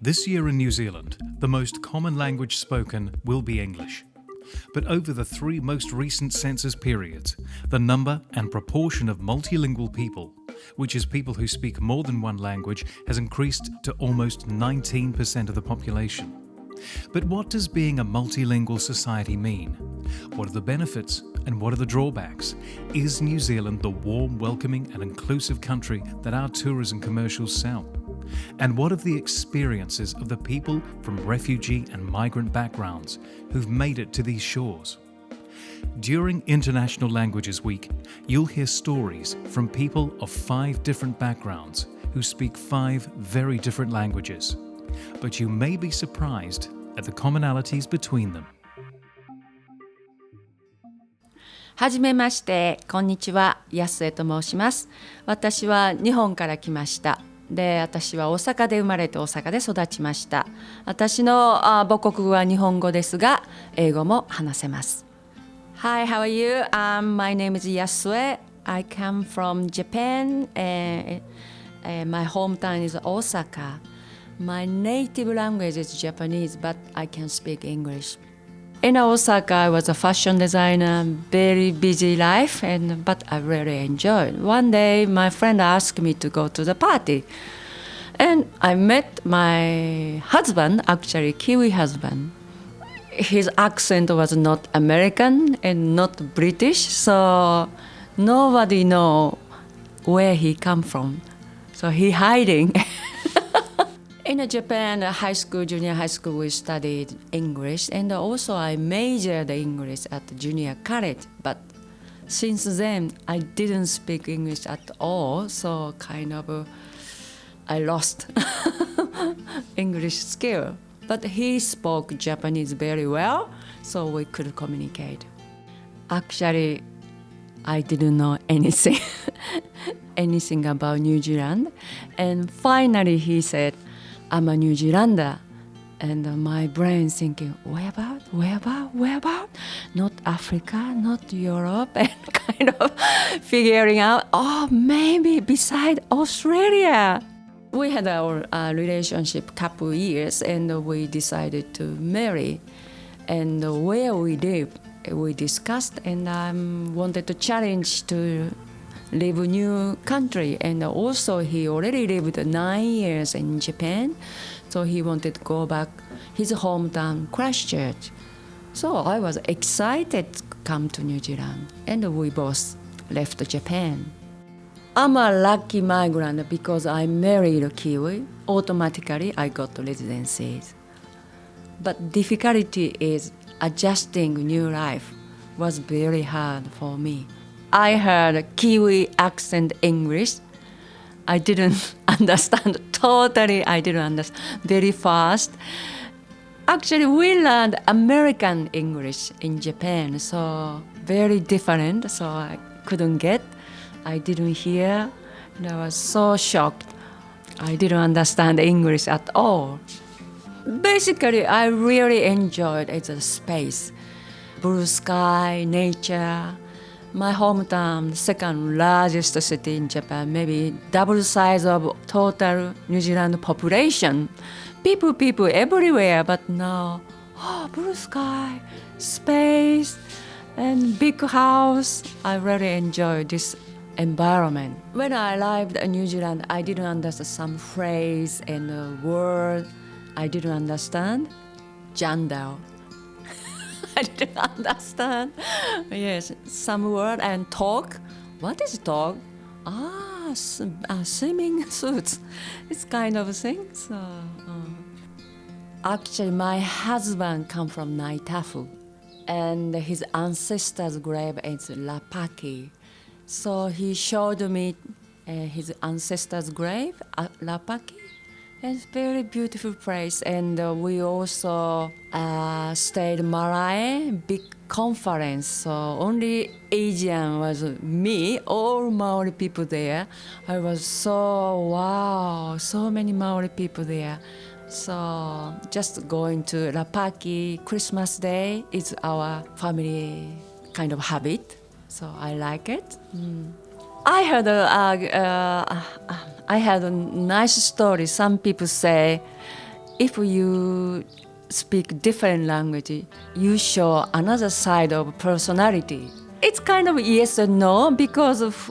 This year in New Zealand, the most common language spoken will be English. But over the 3 most recent census periods, the number and proportion of multilingual people, which is people who speak more than one language, has increased to almost 19% of the population. But what does being a multilingual society mean? What are the benefits and what are the drawbacks? Is New Zealand the warm, welcoming and inclusive country that our tourism commercials sell? And what of the experiences of the people from refugee and migrant backgrounds who've made it to these shores? During International Languages Week, you'll hear stories from people of 5 different backgrounds who speak 5 very different languages. But you may be surprised at the commonalities between them. はじめまして、こんにちは、Yasueと申します。私は日本から来ました。で、私は大阪で生まれて大阪で育ちました。私の母国語は日本語ですが、英語も話せます。Hi, how are you? My name is Yasue. I come from Japan. My hometown is Osaka. My native language is Japanese, but I can speak English. In Osaka, I was a fashion designer, very busy life, but I really enjoyed. One day, my friend asked me to go to the party. And I met my husband, actually Kiwi husband. His accent was not American and not British, so nobody know where he come from. So he hiding. In Japan, high school, junior high school, we studied English, and also I majored English at junior college. But since then, I didn't speak English at all, so kind of I lost English skill. But he spoke Japanese very well, so we could communicate. Actually, I didn't know anything, anything about New Zealand. And finally, he said, I'm a New Zealander. And my brain thinking, where about? Not Africa, not Europe, and kind of figuring out, maybe beside Australia. We had our relationship couple years, and we decided to marry. And where we live, we discussed, and I wanted to challenge to live a new country. And also he already lived 9 years in Japan, so he wanted to go back his hometown, Christchurch. So I was excited to come to New Zealand, and we both left Japan. I'm a lucky migrant because I married a Kiwi. Automatically I got residencies. But difficulty is adjusting new life was very hard for me. I heard Kiwi accent English. I didn't understand totally. I didn't understand very fast. Actually, we learned American English in Japan, so very different. So I couldn't get. I didn't hear. And I was so shocked. I didn't understand English at all. Basically, I really enjoyed it, the space, blue sky, nature. My hometown, second largest city in Japan, maybe double size of total New Zealand population. People everywhere, but now, blue sky, space, and big house. I really enjoy this environment. When I arrived in New Zealand, I didn't understand some phrase and word. I didn't understand. Gender. I didn't understand. Yes, some word and talk. What is talk? Swimming suits. It's kind of thing. So, actually, my husband come from Naitafu, and his ancestors' grave is Lapaki. So he showed me his ancestors' grave at Lapaki. It's a very beautiful place, and we also stayed Malay, big conference. So only Asian was me, all Maori people there. I was so many Maori people there. So just going to Lapaki Christmas Day is our family kind of habit. So I like it. I had a nice story. Some people say if you speak different language, you show another side of personality. It's kind of yes or no because of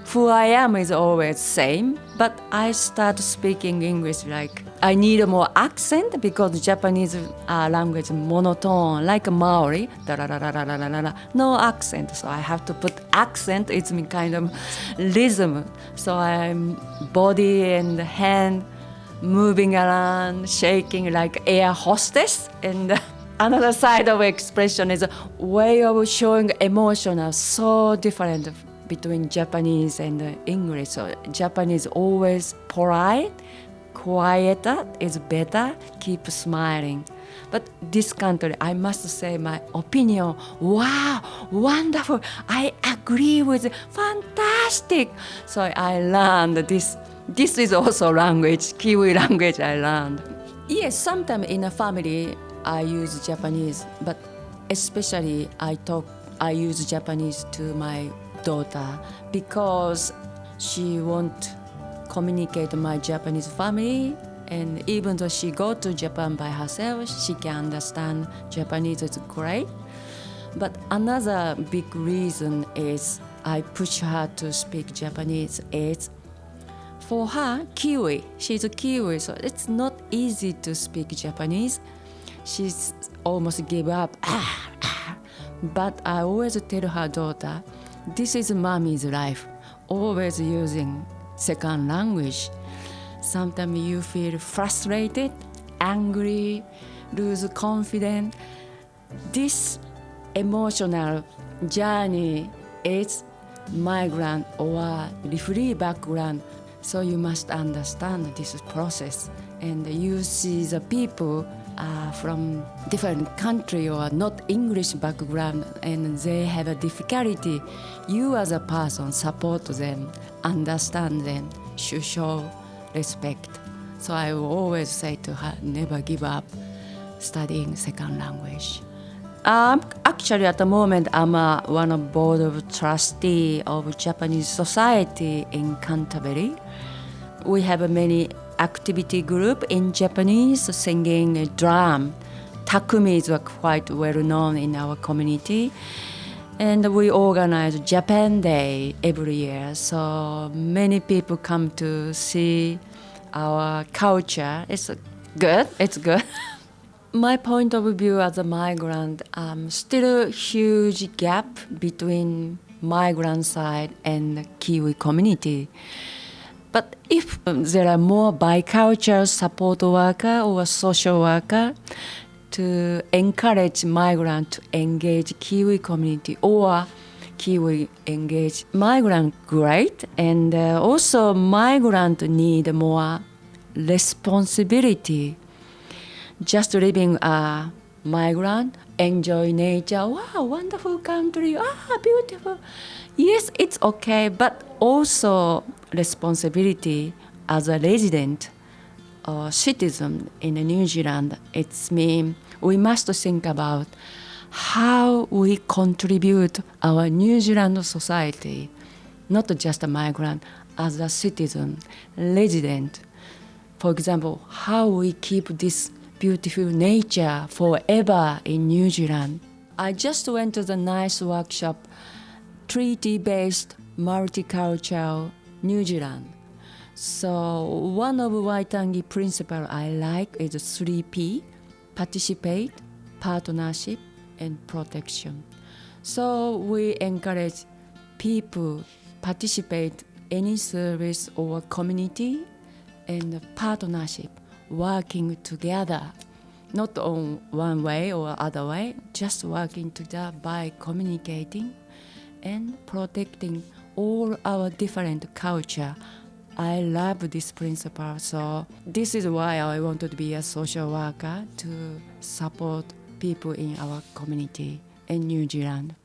who I am is always same. But I start speaking English like I need more accent because Japanese language monotone like Maori, no accent. So I have to put accent. It's kind of rhythm. So I'm body and hand moving around, shaking like air hostess. And another side of expression is a way of showing emotion are so different between Japanese and English. So Japanese always polite, quieter is better, keep smiling. But this country, I must say my opinion, wow, wonderful, I agree with, fantastic. So I learned this. This is also language, Kiwi language I learned. Yes, sometimes in a family I use Japanese, but especially I use Japanese to my daughter because she won't communicate my Japanese family, and even though she go to Japan by herself, she can understand Japanese is great. But another big reason is I push her to speak Japanese is for her, Kiwi. She's a Kiwi, so it's not easy to speak Japanese. She's almost give up. But I always tell her daughter, this is mommy's life, always using second language. Sometimes you feel frustrated, angry, lose confidence. This emotional journey is migrant or refugee background. So you must understand this process. And you see the people from different country or not English background, and they have a difficulty. You as a person support them, understand them, should show respect. So I will always say to her, never give up studying second language. Actually, at the moment, I'm one of board of trustee of Japanese Society in Canterbury. We have many activity group in Japanese, singing a drum. Takumis are quite well known in our community. And we organize Japan Day every year. So many people come to see our culture. It's good. My point of view as a migrant, still a huge gap between migrant side and the Kiwi community. But if there are more bicultural support worker or social worker to encourage migrant to engage Kiwi community or Kiwi engage migrant, great. And also migrant need more responsibility. Just living a migrant, enjoy nature, wow, wonderful country, beautiful. Yes, it's okay, but also responsibility as a resident or citizen in New Zealand. It's mean we must think about how we contribute our New Zealand society, not just a migrant, as a citizen, resident. For example, how we keep this beautiful nature forever in New Zealand. I just went to the nice workshop, treaty-based multicultural New Zealand. So one of Waitangi principles I like is 3P, participate, partnership, and protection. So we encourage people participate any service or community and partnership, working together, not on one way or other way, just working together by communicating and protecting all our different culture. I love this principle, so this is why I wanted to be a social worker to support people in our community in New Zealand.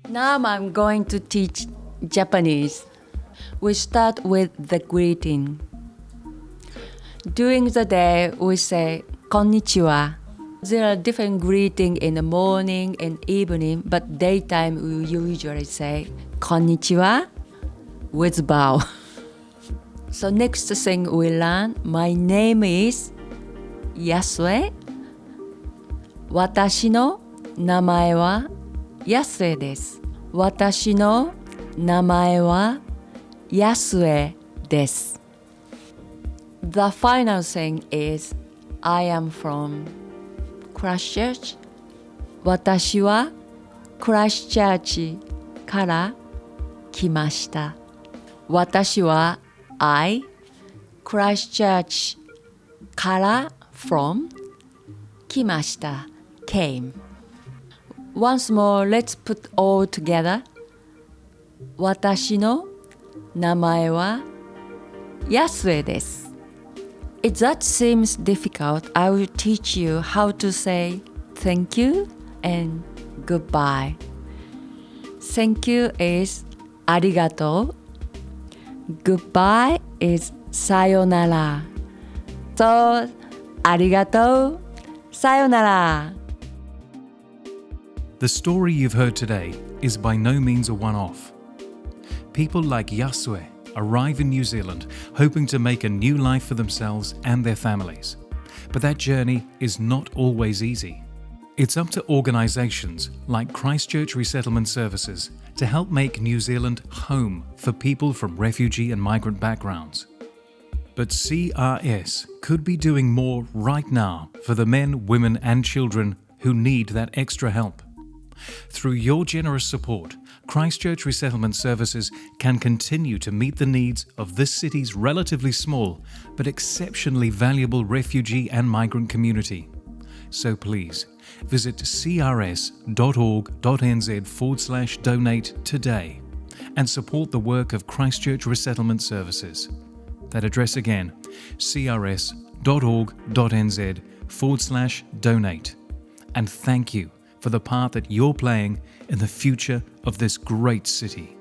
Now I'm going to teach Japanese. We start with the greeting. During the day, we say konnichiwa. There are different greetings in the morning and evening, but daytime we usually say konnichiwa with bow. So next thing we learn, my name is Yasue. 私の名前はYasueです。私の名前はYasueです。The final thing is I am from Christchurch. 私はクライストチャーチから来ました。私は I クライストチャーチから from 来ました came. Once more, let's put all together. 私の名前はYasueです。If that seems difficult, I will teach you how to say thank you and goodbye. Thank you is ありがとう。Goodbye is さよなら。So, ありがとう。さよなら。The story you've heard today is by no means a one-off. People like Yasue arrive in New Zealand hoping to make a new life for themselves and their families. But that journey is not always easy. It's up to organisations like Christchurch Resettlement Services to help make New Zealand home for people from refugee and migrant backgrounds. But CRS could be doing more right now for the men, women and children who need that extra help. Through your generous support, Christchurch Resettlement Services can continue to meet the needs of this city's relatively small but exceptionally valuable refugee and migrant community. So please, visit crs.org.nz/donate today and support the work of Christchurch Resettlement Services. That address again, crs.org.nz/donate. And thank you for the part that you're playing in the future of this great city.